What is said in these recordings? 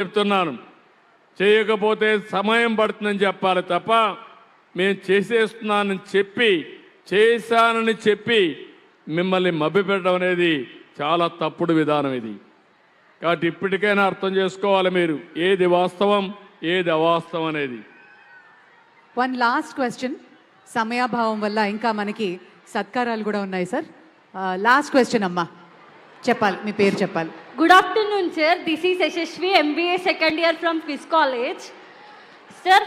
చెప్తున్నాను. చేయకపోతే సమయం పడుతుందని చెప్పాలి తప్ప మేము చేసేస్తున్నానని చెప్పి చేశానని చెప్పి మిమ్మల్ని మభ్యపెట్టడం అనేది చాలా తప్పుడు విధానం ఇది. కాబట్టి ఇప్పటికైనా అర్థం చేసుకోవాలి మీరు ఏది వాస్తవం ఏది అవాస్తవం అనేది. వన్ లాస్ట్ క్వశ్చన్, సమయాభావం వల్ల ఇంకా మనకి సత్కారాలు కూడా ఉన్నాయి సార్. లాస్ట్ క్వశ్చన్ అమ్మా, చెప్పాలి, మీ పేరు చెప్పాలి. Good afternoon sir, this is Yashasvi, MBA second year from quiz college. Sir,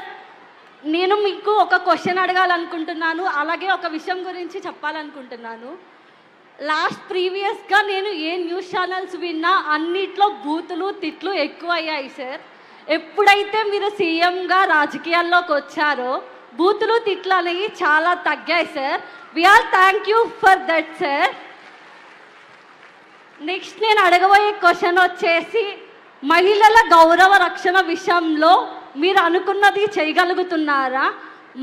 నేను మీకు ఒక క్వశ్చన్ అడగాలనుకుంటున్నాను, అలాగే ఒక విషయం గురించి చెప్పాలనుకుంటున్నాను. ప్రీవియస్గా నేను ఏ న్యూస్ ఛానల్స్ విన్నా అన్నిట్లో బూతులు తిట్లు ఎక్కువ అయ్యాయి సార్. ఎప్పుడైతే మీరు సీఎంగా రాజకీయాల్లోకి వచ్చారో బూతులు తిట్లు అనేవి చాలా తగ్గాయి sir. We are thank you for that sir. Next నేను అడగబోయే క్వశ్చన్ వచ్చేసి, మహిళల గౌరవ రక్షణ విషయంలో మీరు అనుకున్నది చేయగలుగుతున్నారా?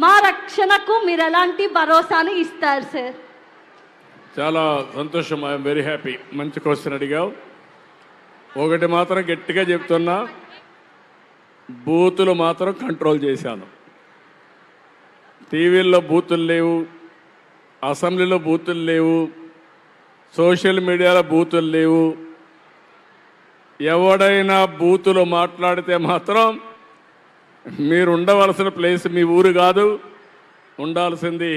మా రక్షణకు మీరు ఎలాంటి భరోసాని ఇస్తారు సార్? చాలా సంతోషం, ఐఎమ్ వెరీ హ్యాపీ. మంచి క్వశ్చన్ అడిగావు. ఒకటి మాత్రం గట్టిగా చెప్తున్నా, బూతులు మాత్రం కంట్రోల్ చేశాను. టీవీల్లో బూతులు లేవు, అసెంబ్లీలో బూతులు లేవు, సోషల్ మీడియాలో బూతులు లేవు. ఎవడైనా బూతులు మాట్లాడితే మాత్రం మీరు ఉండవలసిన ప్లేస్ మీ ఊరు కాదు, ఉండాల్సింది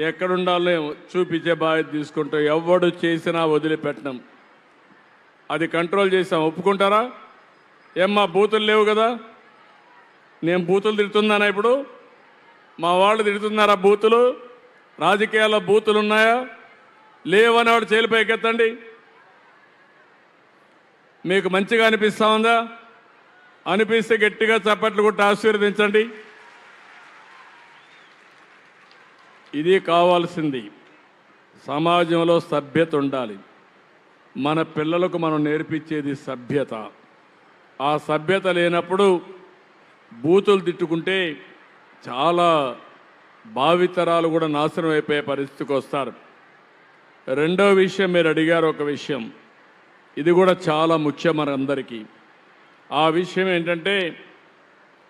ఎక్కడుండాలో చూపించే బాధ్యత తీసుకుంటూ ఎవడు చేసినా వదిలిపెట్టడం, అది కంట్రోల్ చేసాం. ఒప్పుకుంటారా? ఏమ్మా బూతులు లేవు కదా? నేను బూతులు తిడుతున్నానా? ఇప్పుడు మా వాళ్ళు తిడుతున్నారా బూతులు? రాజకీయాల్లో బూతులు ఉన్నాయా? లేవని వాడు చేలిపైకెత్తండి. మీకు మంచిగా అనిపిస్తా ఉందా? అనిపిస్తే గట్టిగా చప్పట్లు కొట్టి ఆశీర్వదించండి. ఇది కావాల్సింది. సమాజంలో సభ్యత ఉండాలి. మన పిల్లలకు మనం నేర్పించేది సభ్యత. ఆ సభ్యత లేనప్పుడు బూతులు తిట్టుకుంటే చాలా భావితరాలు కూడా నాశనం అయిపోయే పరిస్థితికి వస్తారు. రెండో విషయం, మీరు అడిగారు ఒక విషయం, ఇది కూడా చాలా ముఖ్యం మనందరికీ. ఆ విషయం ఏంటంటే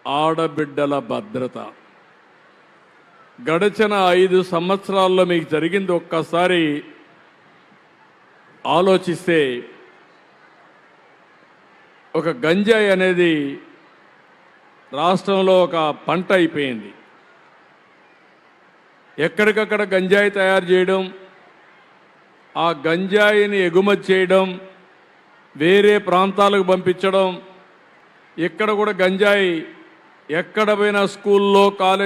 ఆడబిడ్డల భద్రత. గడిచిన 5 సంవత్సరాల్లో మీకు జరిగింది ఒక్కసారి ఆలోచిస్తే, ఒక గంజాయి అనేది రాష్ట్రంలో ఒక పంట అయిపోయింది. ఎక్కడికక్కడ గంజాయి తయారు చేయడం, ఆ గంజాయిని ఎగుమతి చేయడం, వేరే ప్రాంతాలకు పంపించడం. ఇక్కడ కూడా గంజాయి ఎక్కడ పోయినా స్కూల్లో కాలేజ్